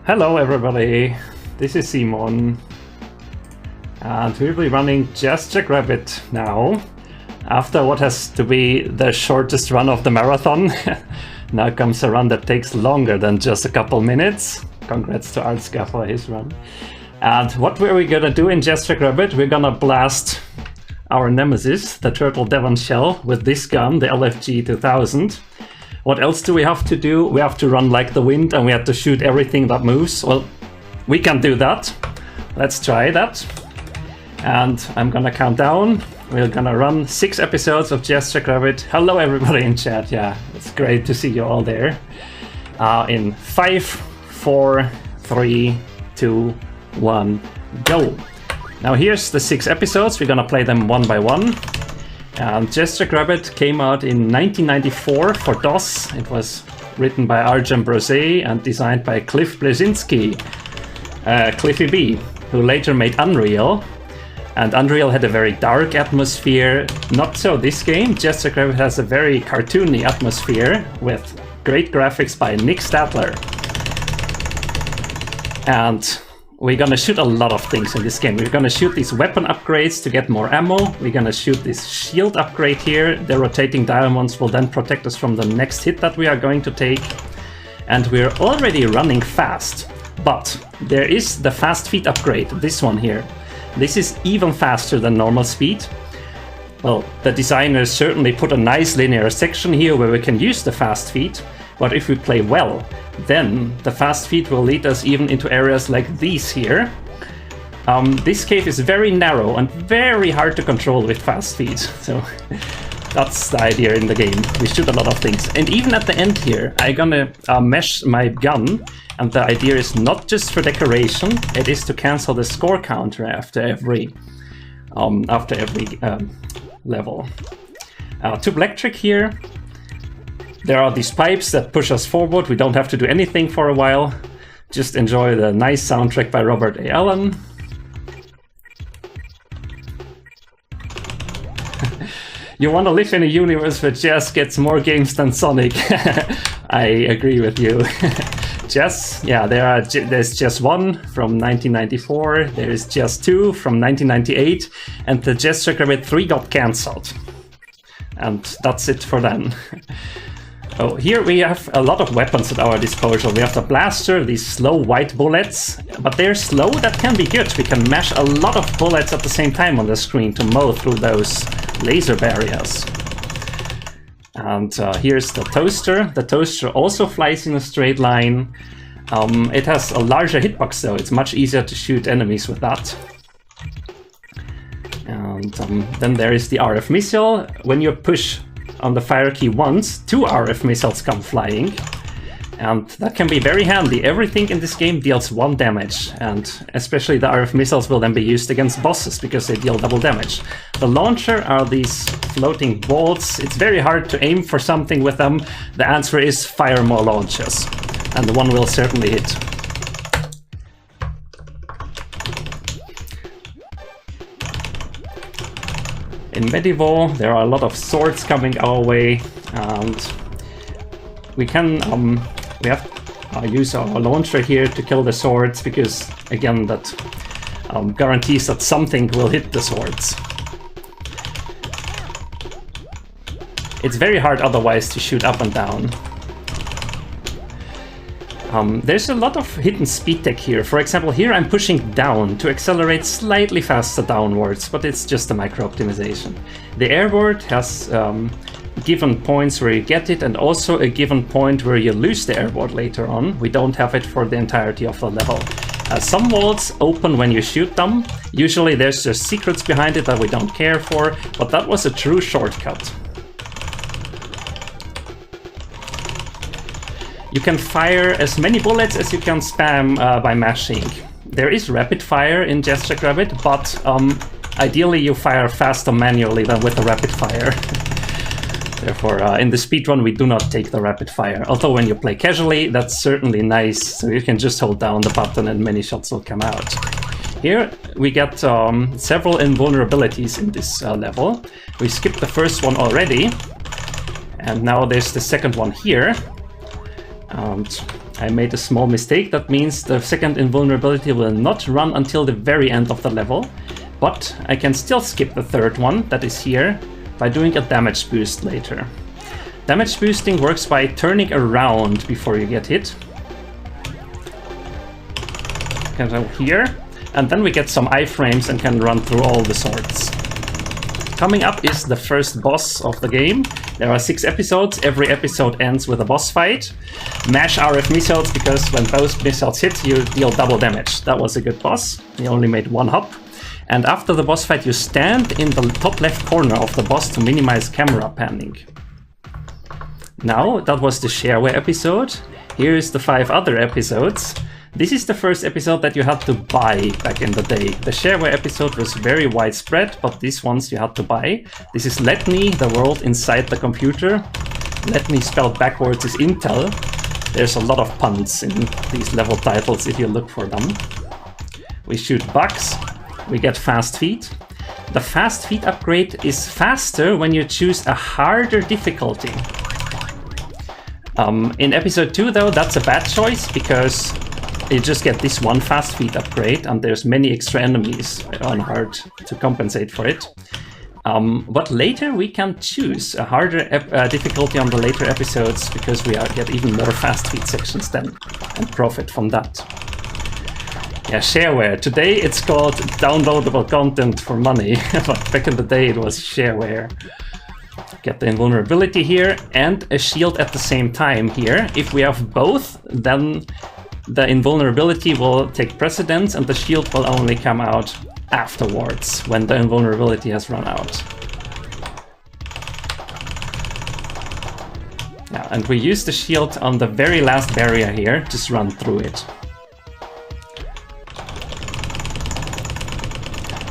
Hello everybody, this is Simon, and we'll be running just Jackrabbit now, after what has to be the shortest run of the marathon. Now comes a run that takes longer than just a couple minutes. Congrats to Artska for his run. And what were we gonna do in just Jackrabbit? We're gonna blast our nemesis, the Turtle Devon Shell, with this gun, the LFG 2000. What else do we have to do? We have to run like the wind and we have to shoot everything that moves. Well, we can do that. Let's try that. And I'm gonna count down. We're gonna run 6 episodes of Just Jackrabbit. Hello everybody in chat, yeah, it's great to see you all there. In 5, 4, 3, 2, 1, go. Now here's the 6 episodes. We're gonna play them one by one. Just Jackrabbit came out in 1994 for DOS. It was written by Arjen Brose and designed by Cliff Bleszinski, Cliffy B, who later made Unreal. And Unreal had a very dark atmosphere. Not so this game. Just Jackrabbit has a very cartoony atmosphere with great graphics by Nick Stadler. And we're gonna shoot a lot of things in this game. We're gonna shoot these weapon upgrades to get more ammo. We're gonna shoot this shield upgrade here. The rotating diamonds will then protect us from the next hit that we are going to take. And we're already running fast. But there is the fast feet upgrade, this one here. This is even faster than normal speed. Well, the designers certainly put a nice linear section here where we can use the fast feet. But if we play well, then the fast feet will lead us even into areas like these here. This cave is very narrow and very hard to control with fast feet. So that's the idea in the game. We shoot a lot of things. And even at the end here, I'm gonna mesh my gun. And the idea is not just for decoration, it is to cancel the score counter after every level. To Black Trick here. There are these pipes that push us forward. We don't have to do anything for a while. Just enjoy the nice soundtrack by Robert A. Allen. You want to live in a universe where Jazz gets more games than Sonic. I agree with you. Jazz, yeah, there's Jazz 1 from 1994, there is Jazz 2 from 1998, and the Just Jackrabbit 3 got cancelled. And that's it for them. Oh, here we have a lot of weapons at our disposal. We have the blaster, these slow white bullets, but they're slow, that can be good. We can mash a lot of bullets at the same time on the screen to mow through those laser barriers. And here's the toaster. The toaster also flies in a straight line. It has a larger hitbox though, it's much easier to shoot enemies with that. And then there is the RF missile. When you push on the fire key once, 2 RF missiles come flying. And that can be very handy. Everything in this game deals 1 damage, and especially the RF missiles will then be used against bosses because they deal double damage. The launcher are these floating balls. It's very hard to aim for something with them. The answer is fire more launchers, and the one will certainly hit. In Medieval, there are a lot of swords coming our way, and we can use our launcher here to kill the swords, because again that guarantees that something will hit the swords. It's very hard otherwise to shoot up and down. There's a lot of hidden speed tech here. For example, here I'm pushing down to accelerate slightly faster downwards, but it's just a micro optimization. The airboard has given points where you get it, and also a given point where you lose the airboard later on. We don't have it for the entirety of the level. Some walls open when you shoot them. Usually there's just secrets behind it that we don't care for, but that was a true shortcut. You can fire as many bullets as you can spam by mashing. There is rapid fire in Just Jackrabbit, but ideally you fire faster manually than with a rapid fire. Therefore, in the speedrun we do not take the rapid fire. Although when you play casually, that's certainly nice, so you can just hold down the button and many shots will come out. Here we get several invulnerabilities in this level. We skipped the first one already, and now there's the second one here. And I made a small mistake. That means the second invulnerability will not run until the very end of the level, but I can still skip the third one that is here by doing a damage boost later. Damage boosting works by turning around before you get hit. Can go here, and then we get some iframes and can run through all the swords. Coming up is the first boss of the game. There are 6 episodes. Every episode ends with a boss fight. Mash RF missiles, because when both missiles hit, you deal double damage. That was a good boss. He only made 1 hop. And after the boss fight, you stand in the top left corner of the boss to minimize camera panning. Now, that was the shareware episode. Here's the 5 other episodes. This is the first episode that you had to buy back in the day. The shareware episode was very widespread, but these ones you had to buy. This is Letni, the world inside the computer. Letni spelled backwards is Intel. There's a lot of puns in these level titles if you look for them. We shoot bugs. We get fast feet. The fast feet upgrade is faster when you choose a harder difficulty. In episode 2 though, that's a bad choice because you just get this 1 fast feet upgrade and there's many extra enemies on hard to compensate for it. But later we can choose a harder difficulty on the later episodes because we get even more fast feet sections then and profit from that. Yeah, shareware. Today it's called downloadable content for money, but back in the day it was shareware. Get the invulnerability here and a shield at the same time here. If we have both, then the invulnerability will take precedence and the shield will only come out afterwards when the invulnerability has run out. Yeah, and we use the shield on the very last barrier here, just run through it.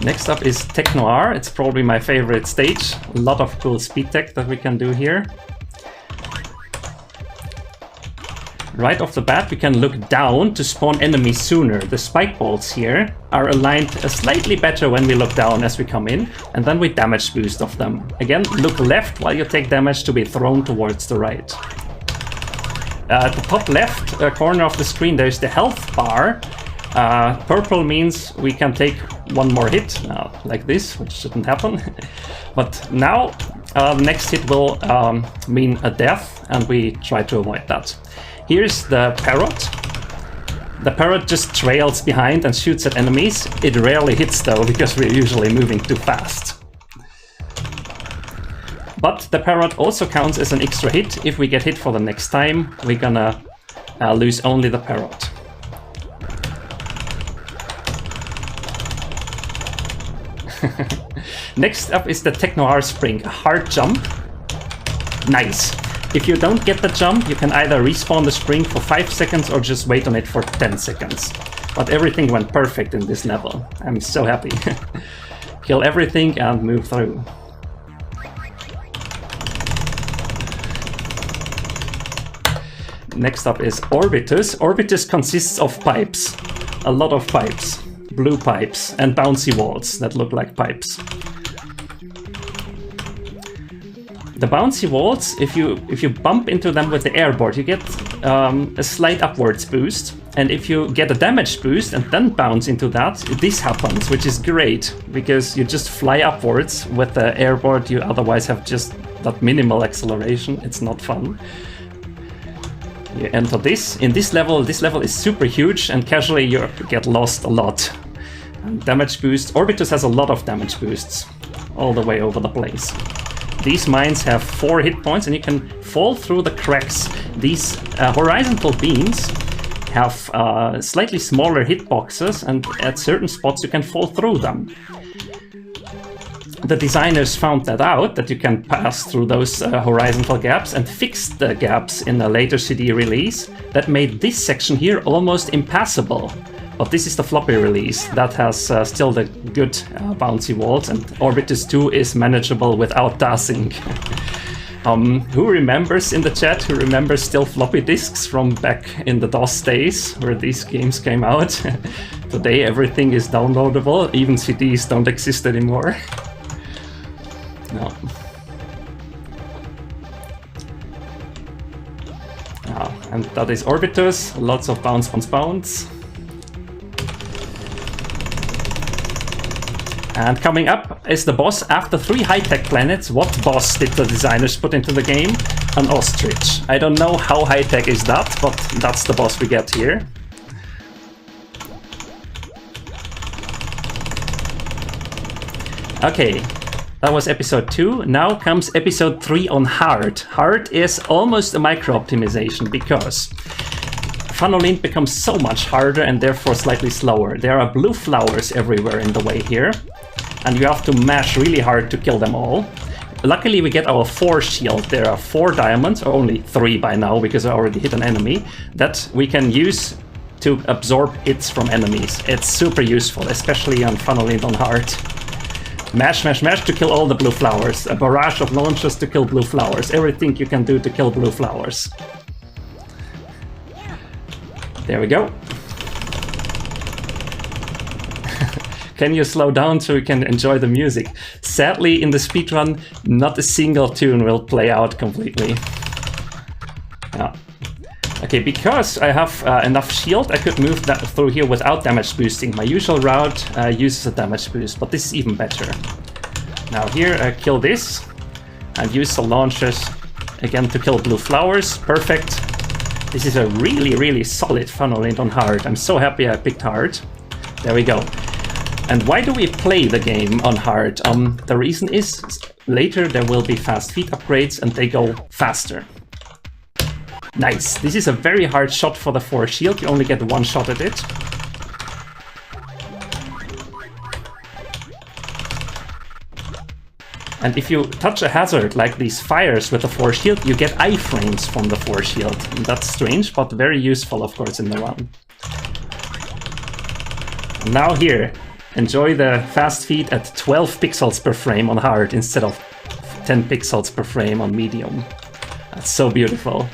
Next up is Technoir. It's probably my favorite stage. A lot of cool speed tech that we can do here. Right off the bat, we can look down to spawn enemies sooner. The spike bolts here are aligned slightly better when we look down as we come in, and then we damage boost off them. Again, look left while you take damage to be thrown towards the right. At the top left corner of the screen, there's the health bar. Purple means we can take 1 more hit, like this, which shouldn't happen. But now, next hit will mean a death, and we try to avoid that. Here's the parrot. The parrot just trails behind and shoots at enemies. It rarely hits though, because we're usually moving too fast. But the parrot also counts as an extra hit. If we get hit for the next time, we're gonna lose only the parrot. Next up is the Technoir Spring, a hard jump. Nice. If you don't get the jump, you can either respawn the spring for 5 seconds or just wait on it for 10 seconds. But everything went perfect in this level. I'm so happy. Kill everything and move through. Next up is Orbitus. Orbitus consists of pipes. A lot of pipes. Blue pipes and bouncy walls that look like pipes. The bouncy walls, if you bump into them with the airboard, you get a slight upwards boost. And if you get a damage boost and then bounce into that, this happens, which is great, because you just fly upwards with the airboard. You otherwise have just that minimal acceleration. It's not fun. You enter this. In this level is super huge, and casually you get lost a lot. And damage boost. Orbitus has a lot of damage boosts all the way over the place. These mines have 4 hit points and you can fall through the cracks. These horizontal beams have slightly smaller hitboxes, and at certain spots you can fall through them. The designers found that out, that you can pass through those horizontal gaps, and fixed the gaps in a later CD release that made this section here almost impassable. But this is the floppy release that has still the good bouncy walls, and Orbitus 2 is manageable without dashing. Who remembers in the chat, who remembers still floppy disks from back in the DOS days where these games came out? Today everything is downloadable, even CDs don't exist anymore. No. And that is Orbitus, lots of bounce, bounce, bounce. And coming up is the boss after 3 high-tech planets. What boss did the designers put into the game? An ostrich. I don't know how high-tech is that, but that's the boss we get here. Okay, that was episode 2. Now comes episode 3 on hard. Hard is almost a micro-optimization because Funnelint becomes so much harder and therefore slightly slower. There are blue flowers everywhere in the way here, and you have to mash really hard to kill them all. Luckily we get our 4 shield. There are 4 diamonds, or only 3 by now because I already hit an enemy, that we can use to absorb hits from enemies. It's super useful, especially on Funnelint on hard. Mash, mash, mash to kill all the blue flowers. A barrage of launches to kill blue flowers. Everything you can do to kill blue flowers. There we go. Can you slow down so you can enjoy the music? Sadly, in the speedrun, not a single tune will play out completely. Yeah. Okay, because I have enough shield, I could move that through here without damage boosting. My usual route uses a damage boost, but this is even better. Now here, kill this, and use the launchers again to kill blue flowers. Perfect. This is a really, really solid Funnelint on hard. I'm so happy I picked hard. There we go. And why do we play the game on hard? The reason is, later there will be fast feet upgrades and they go faster. Nice. This is a very hard shot for the 4 shield. You only get 1 shot at it. And if you touch a hazard like these fires with the 4 shield, you get iframes from the 4 shield. That's strange, but very useful, of course, in the run. And now here, enjoy the fast feed at 12 pixels per frame on hard instead of 10 pixels per frame on medium. That's so beautiful.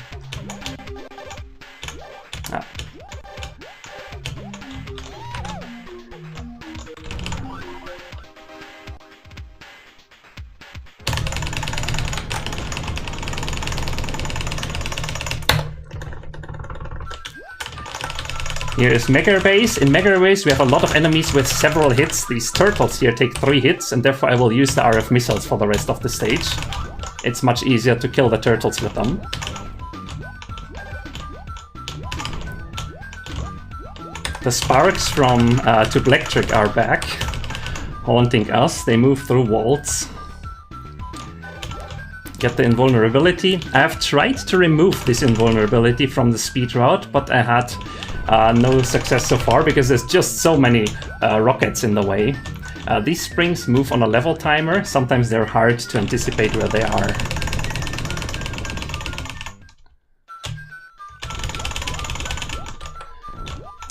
Here is Mega Base. In Mega Base we have a lot of enemies with several hits. These turtles here take 3 hits, and therefore I will use the RF missiles for the rest of the stage. It's much easier to kill the turtles with them. The sparks from To Electric are back, haunting us. They move through walls. Get the invulnerability. I have tried to remove this invulnerability from the speed route, but I had no success so far because there's just so many rockets in the way. These springs move on a level timer. Sometimes they're hard to anticipate where they are.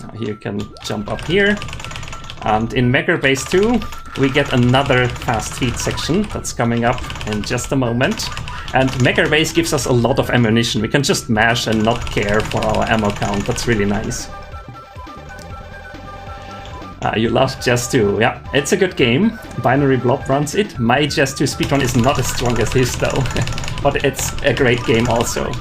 Now here you can jump up here. And in Mega Base 2 we get another fast feed section that's coming up in just a moment. And Mega Base gives us a lot of ammunition. We can just mash and not care for our ammo count. That's really nice. You love Jazz 2. Yeah, it's a good game. Binary Blob runs it. My Jazz 2 speedrun is not as strong as his though. But it's a great game also.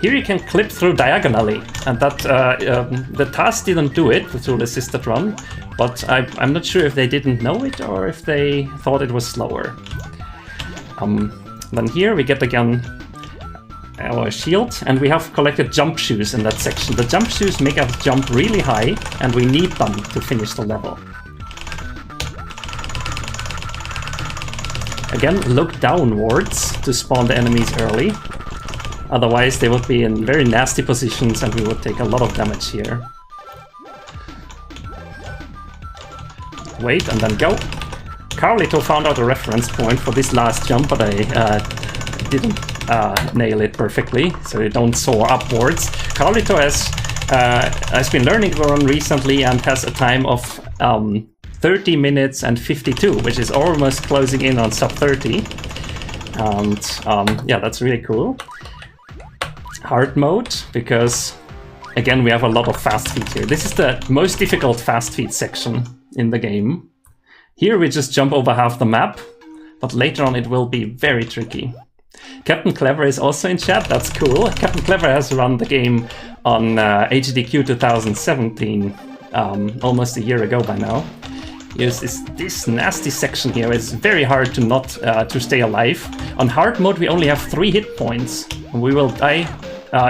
Here you can clip through diagonally. And that the task didn't do it through the assisted run. But I'm not sure if they didn't know it or if they thought it was slower. Then here we get again our shield, and we have collected jump shoes in that section. The jump shoes make us jump really high, and we need them to finish the level. Again, look downwards to spawn the enemies early. Otherwise they would be in very nasty positions and we would take a lot of damage here. Wait and then go. Carlito found out a reference point for this last jump, but I didn't nail it perfectly, so you don't soar upwards. Carlito has been learning to run recently and has a time of 30 minutes and 52, which is almost closing in on sub 30. And yeah, that's really cool. Hard mode, because again we have a lot of fast feed here. This is the most difficult fast feed section in the game. Here we just jump over half the map, but later on it will be very tricky. Captain Clever is also in chat. That's cool. Captain Clever has run the game on HDQ 2017, almost a year ago by now. Here's this nasty section here. It's very hard to not to stay alive. On hard mode, we only have 3 hit points. We will die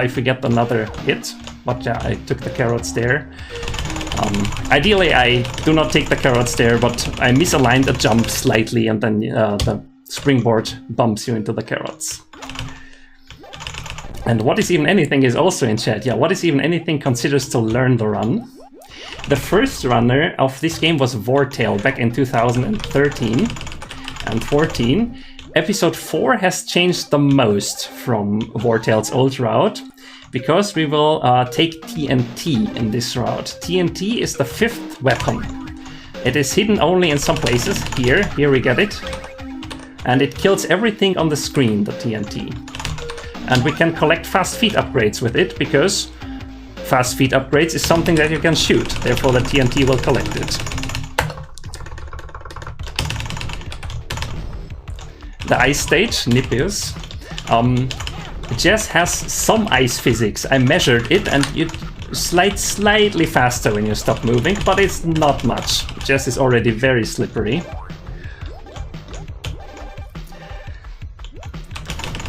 if we get another hit. But yeah, I took the carrots there. Ideally, I do not take the carrots there, but I misaligned a jump slightly, and then the springboard bumps you into the carrots. And What Is Even Anything is also in chat. Yeah, What Is Even Anything considers to learn the run. The first runner of this game was Vortail back in 2013 and 14. Episode 4 has changed the most from Vortail's old route, because we will take TNT in this route. TNT is the 5th weapon. It is hidden only in some places. Here we get it. And it kills everything on the screen, the TNT. And we can collect fast feet upgrades with it, because fast feet upgrades is something that you can shoot. Therefore the TNT will collect it. The ice stage, Nipius. Jess has some ice physics. I measured it, and you slide slightly faster when you stop moving, but it's not much. Jess is already very slippery.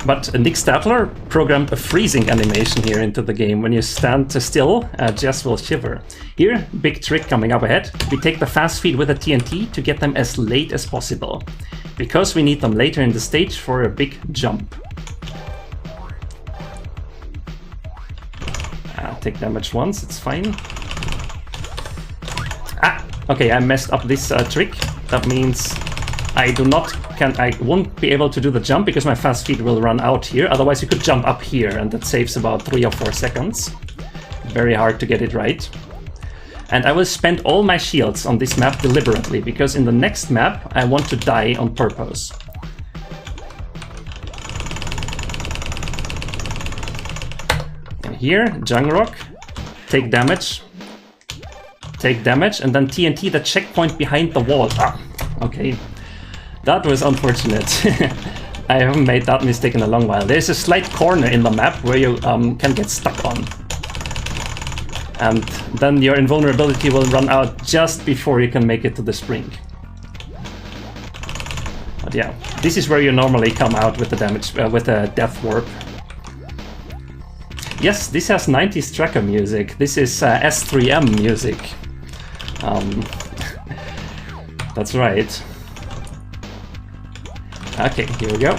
But Nick Statler programmed a freezing animation here into the game. When you stand still, Jess will shiver. Here, big trick coming up ahead. We take the fast feed with a TNT to get them as late as possible, because we need them later in the stage for a big jump. Take damage once, it's fine. Okay, I messed up this trick. That means I won't be able to do the jump because my fast feet will run out here. Otherwise you could jump up here, and that saves about 3 or 4 seconds. Very hard to get it right. And I will spend all my shields on this map deliberately, because in the next map I want to die on purpose. Here, Jungrock, take damage, and then TNT the checkpoint behind the wall. Okay, that was unfortunate. I haven't made that mistake in a long while. There's a slight corner in the map where you can get stuck on. And then your invulnerability will run out just before you can make it to the spring. But yeah, this is where you normally come out with the damage, with the death warp. Yes, this has 90s tracker music. This is S3M music. That's right. Okay, here we go.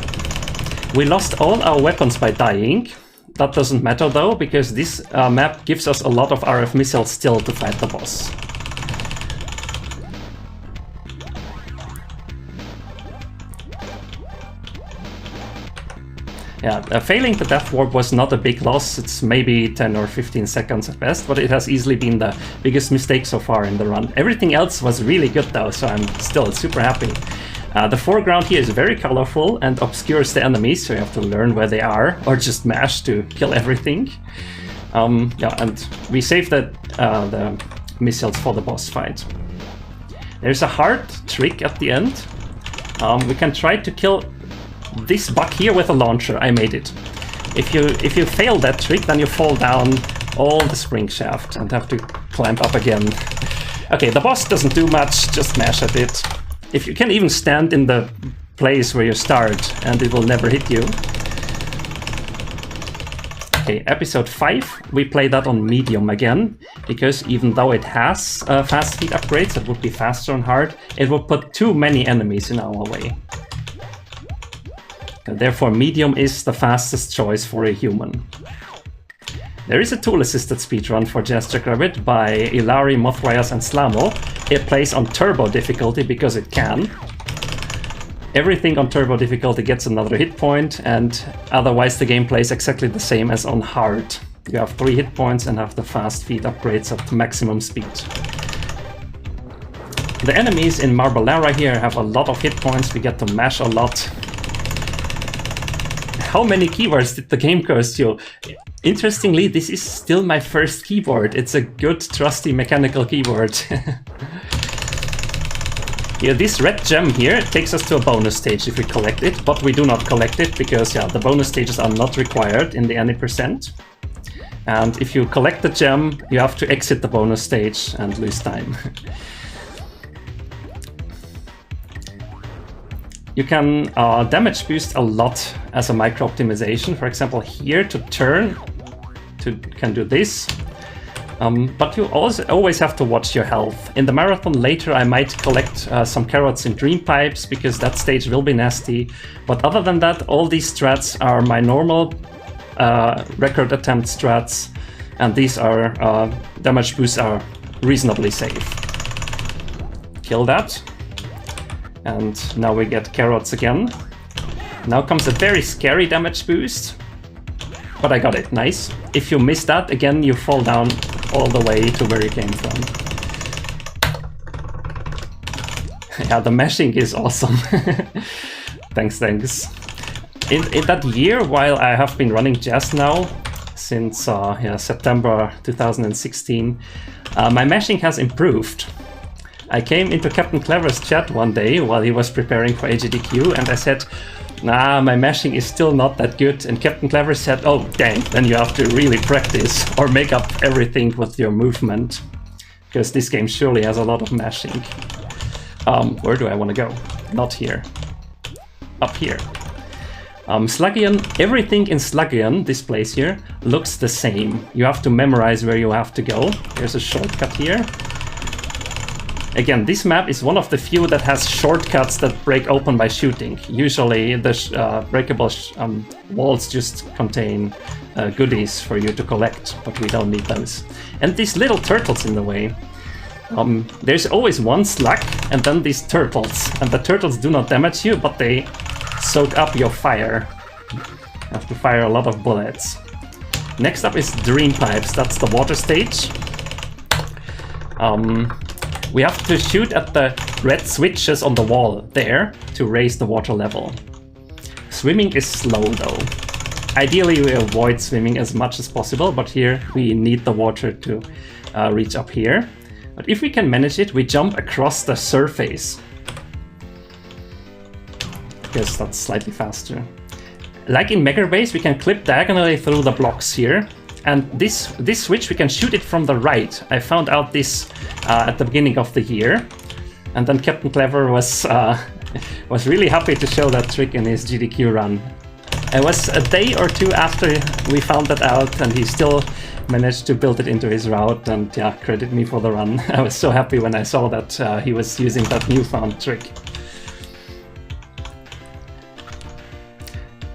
We lost all our weapons by dying. That doesn't matter though, because this map gives us a lot of RF missiles still to fight the boss. Yeah, failing the death warp was not a big loss. It's maybe 10 or 15 seconds at best, but it has easily been the biggest mistake so far in the run. Everything else was really good though, so I'm still super happy. The foreground here is very colorful and obscures the enemies, so you have to learn where they are, or just mash to kill everything. Yeah, and we save the missiles for the boss fight. There's a hard trick at the end. We can try to kill this bug here with a launcher. I made it. If you fail that trick, then you fall down all the spring shaft and have to climb up again. Okay, the boss doesn't do much, just mash at it. If you can even stand in the place where you start, and it will never hit you. Okay, episode 5, we play that on medium again, because even though it has fast feet upgrades that would be faster on hard, it will put too many enemies in our way. And therefore medium is the fastest choice for a human. There is a tool-assisted speedrun for Jackrabbit by Ilari, Mothwires and Slamo. It plays on turbo difficulty because it can. Everything on turbo difficulty gets another hit point, and otherwise the game plays exactly the same as on hard. You have 3 hit points and have the fast feet upgrades at maximum speed. The enemies in Marbalera here have a lot of hit points, we get to mash a lot. How many keyboards did the game cost you? Interestingly, this is still my first keyboard. It's a good, trusty mechanical keyboard. Yeah, this red gem here takes us to a bonus stage if we collect it, but we do not collect it because the bonus stages are not required in the any %. And if you collect the gem, you have to exit the bonus stage and lose time. You can damage boost a lot as a micro optimization. For example, here to turn, can do this. But you also always have to watch your health. In the marathon later I might collect some carrots in dream pipes because that stage will be nasty. But other than that, all these strats are my normal record attempt strats, and these are damage boosts are reasonably safe. Kill that. And now we get carrots again. Now comes a very scary damage boost. But I got it, nice. If you miss that, again you fall down all the way to where you came from. Yeah, the meshing is awesome. Thanks. In that year, while I have been running Jazz now, since September 2016, my meshing has improved. I came into Captain Clever's chat one day while he was preparing for AGDQ, and I said, nah, my meshing is still not that good. And Captain Clever said, oh dang, then you have to really practice or make up everything with your movement, because this game surely has a lot of meshing. Where do I want to go? Not here. Up here. Sluggion, everything in Sluggion, this place here, looks the same. You have to memorize where you have to go. There's a shortcut here. Again, this map is one of the few that has shortcuts that break open by shooting. Usually the breakable walls just contain goodies for you to collect, but we don't need those. And these little turtles in the way. There's always one slug and then these turtles. And the turtles do not damage you, but they soak up your fire. You have to fire a lot of bullets. Next up is Dream Pipes, that's the water stage. We have to shoot at the red switches on the wall there to raise the water level. Swimming is slow though. Ideally we avoid swimming as much as possible, but here we need the water to reach up here. But if we can manage it, we jump across the surface. Because that's slightly faster. Like in Mega Base, we can clip diagonally through the blocks here. And this switch, we can shoot it from the right. I found out this at the beginning of the year. And then Captain Clever was really happy to show that trick in his GDQ run. It was a day or two after we found that out, and he still managed to build it into his route, and yeah, credit me for the run. I was so happy when I saw that he was using that newfound trick.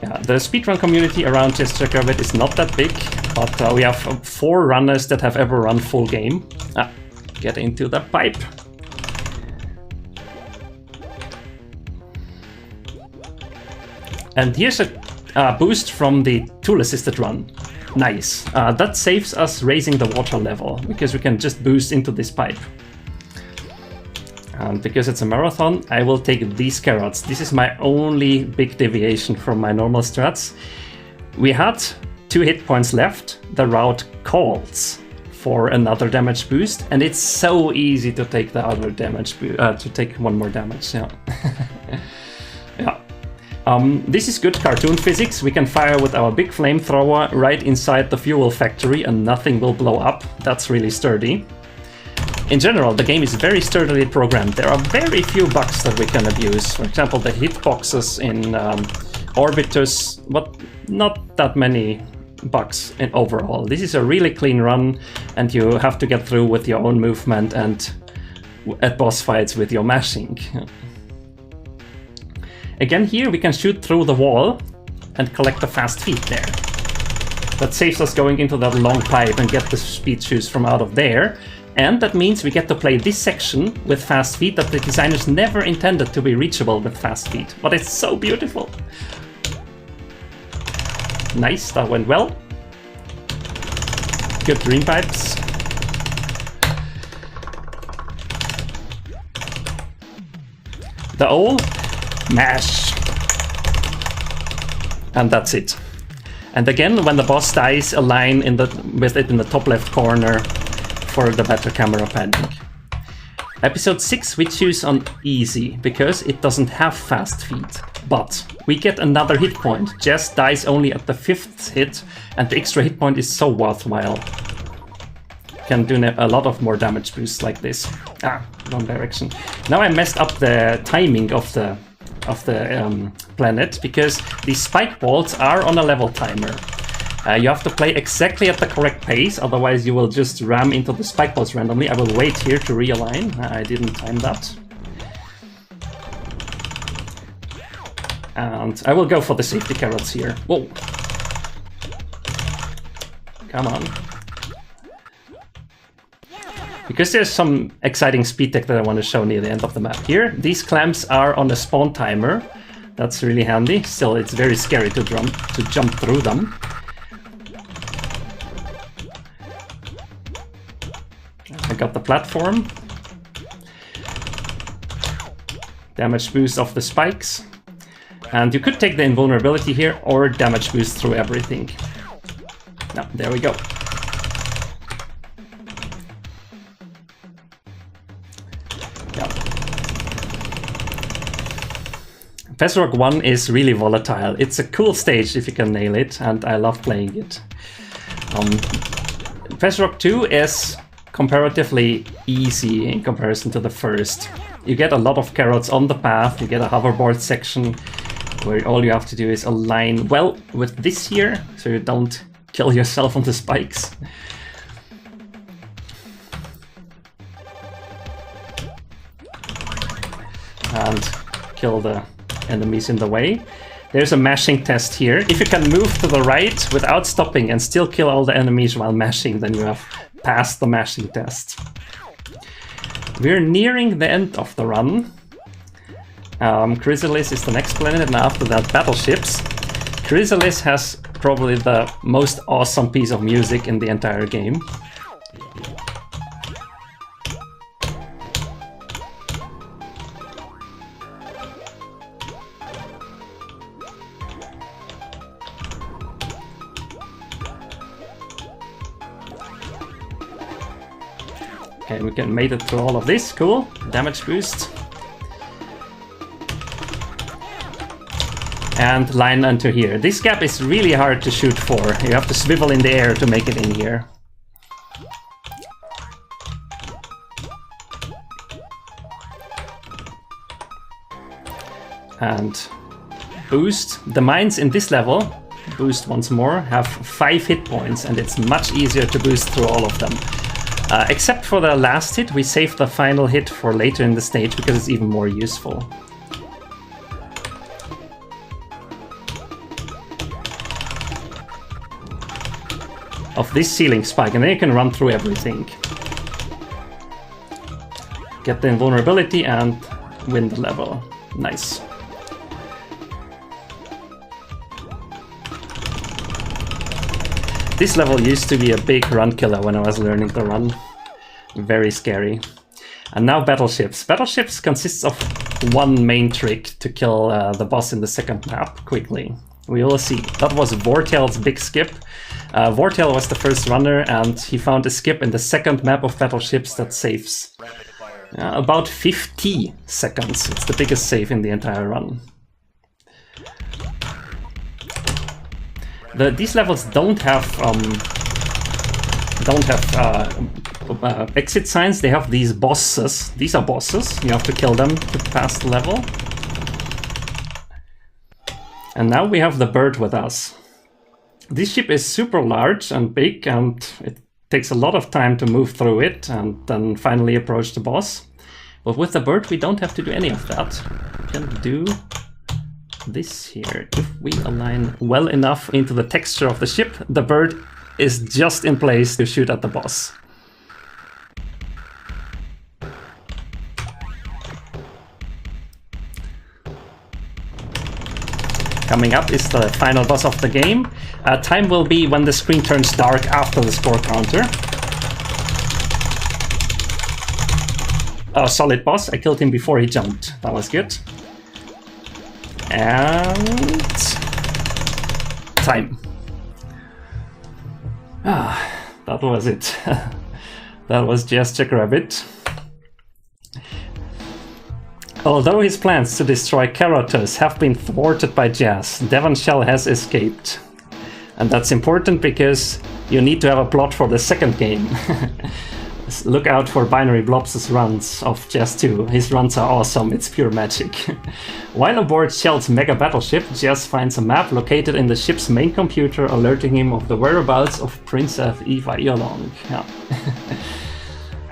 Yeah, the speedrun community around Jackrabbit is not that big, but we have 4 runners that have ever run full game. Get into the pipe. And here's a boost from the tool-assisted run. Nice. That saves us raising the water level, because we can just boost into this pipe. And because it's a marathon, I will take these carrots. This is my only big deviation from my normal strats. We had 2 hit points left. The route calls for another damage boost, and it's so easy to take the other damage to take 1 more damage. Yeah. Yeah. This is good cartoon physics. We can fire with our big flamethrower right inside the fuel factory and nothing will blow up. That's really sturdy. In general, the game is very sturdily programmed. There are very few bugs that we can abuse. For example, the hitboxes in Orbiters, but not that many bugs in overall. This is a really clean run, and you have to get through with your own movement and at boss fights with your mashing. Again, here we can shoot through the wall and collect the fast feet there. That saves us going into that long pipe and get the speed shoes from out of there. And that means we get to play this section with fast feet that the designers never intended to be reachable with fast feet. But it's so beautiful. Nice, that went well. Good dream pipes. The old mash. And that's it. And again, when the boss dies, align with it in the top left corner for the better camera panning. Episode 6 we choose on easy, because it doesn't have fast feet. But we get another hit point. Jess dies only at the 5th hit, and the extra hit point is so worthwhile. Can do a lot of more damage boosts like this. Ah, wrong direction. Now I messed up the timing of the planet, because these spike balls are on a level timer. You have to play exactly at the correct pace, otherwise you will just ram into the spike balls randomly. I will wait here to realign. I didn't time that. And I will go for the safety carrots here. Whoa! Come on. Because there's some exciting speed tech that I want to show near the end of the map here. These clamps are on a spawn timer. That's really handy. Still, it's very scary to jump through them. I got the platform. Damage boost off the spikes. And you could take the invulnerability here or damage boost through everything. Now, there we go. Fast Rock 1 is really volatile. It's a cool stage if you can nail it, and I love playing it. Fast Rock 2 is comparatively easy in comparison to the first. You get a lot of carrots on the path, you get a hoverboard section where all you have to do is align well with this here, so you don't kill yourself on the spikes. And kill the enemies in the way. There's a mashing test here. If you can move to the right without stopping and still kill all the enemies while mashing, then you have passed the mashing test. We're nearing the end of the run. Chrysalis is the next planet, and after that battleships. Chrysalis has probably the most awesome piece of music in the entire game. Okay, we can made it through all of this. Cool. Damage boost. And line onto here. This gap is really hard to shoot for. You have to swivel in the air to make it in here. And boost. The mines in this level, boost once more, have 5 hit points, and it's much easier to boost through all of them. Except for the last hit, we save the final hit for later in the stage because it's even more useful. Of this ceiling spike, and then you can run through everything. Get the invulnerability and win the level. Nice. This level used to be a big run killer when I was learning to run. Very scary. And now battleships. Battleships consists of one main trick to kill the boss in the second map quickly. We will see. That was Vortail's big skip. Vortail was the first runner, and he found a skip in the second map of battleships that saves about 50 seconds. It's the biggest save in the entire run. These levels don't have exit signs. They have these bosses. These are bosses. You have to kill them to pass the level. And now we have the bird with us. This ship is super large and big, and it takes a lot of time to move through it and then finally approach the boss. But with the bird we don't have to do any of that. We can do this here. If we align well enough into the texture of the ship, the bird is just in place to shoot at the boss. Coming up is the final boss of the game. Time will be when the screen turns dark after the score counter. Oh, solid boss. I killed him before he jumped. That was good. And time. Ah, that was it. That was just Jackrabbit. Although his plans to destroy Keratos have been thwarted by Jazz, Devonshell has escaped. And that's important because you need to have a plot for the second game. Look out for Binary Blobs' runs of Jazz 2. His runs are awesome, it's pure magic. While aboard Shell's mega battleship, Jazz finds a map located in the ship's main computer, alerting him of the whereabouts of Princess Eva Earlong. Yeah.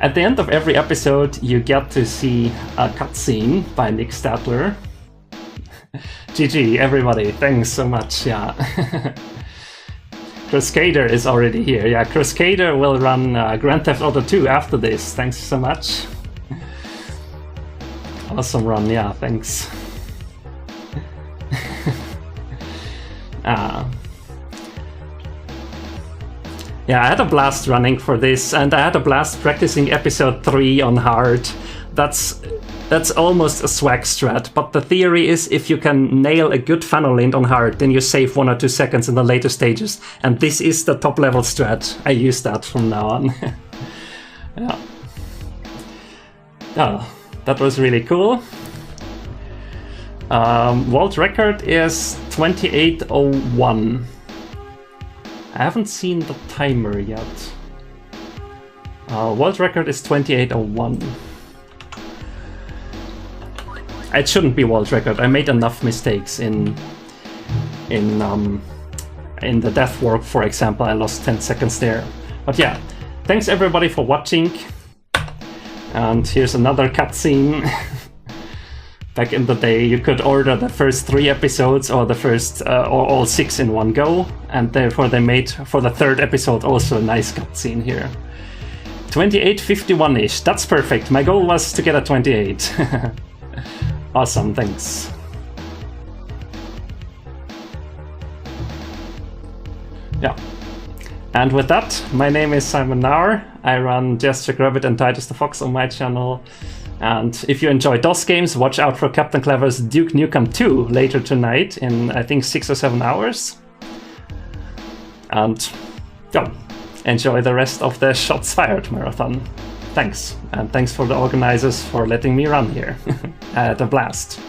At the end of every episode, you get to see a cutscene by Nick Stadler. GG, everybody, thanks so much, yeah. Crusader is already here. Yeah, Crusader will run Grand Theft Auto 2 after this. Thanks so much. Awesome run, yeah, thanks. Yeah, I had a blast running for this, and I had a blast practicing episode 3 on hard. That's almost a swag strat, but the theory is if you can nail a good funnel in on hard, then you save 1 or 2 seconds in the later stages, and this is the top level strat. I use that from now on. Yeah. Oh, that was really cool. World record is 28:01. I haven't seen the timer yet. World record is 28:01. It shouldn't be world record. I made enough mistakes in the death warp, for example. I lost 10 seconds there. But yeah, thanks everybody for watching. And here's another cutscene. Back in the day, you could order the first 3 episodes or the first or all 6 in one go, and therefore they made for the 3rd episode also a nice cutscene here. 28:51-ish. That's perfect. My goal was to get a 28. Awesome, thanks. Yeah. And with that, my name is SimonNaar. I run Jackrabbit and Titus the Fox on my channel. And if you enjoy DOS games, watch out for Captain Clever's Duke Nukem 2 later tonight in, I think, 6 or 7 hours. And yeah, enjoy the rest of the Shots Fired marathon. Thanks, and thanks for the organizers for letting me run here. I had a blast.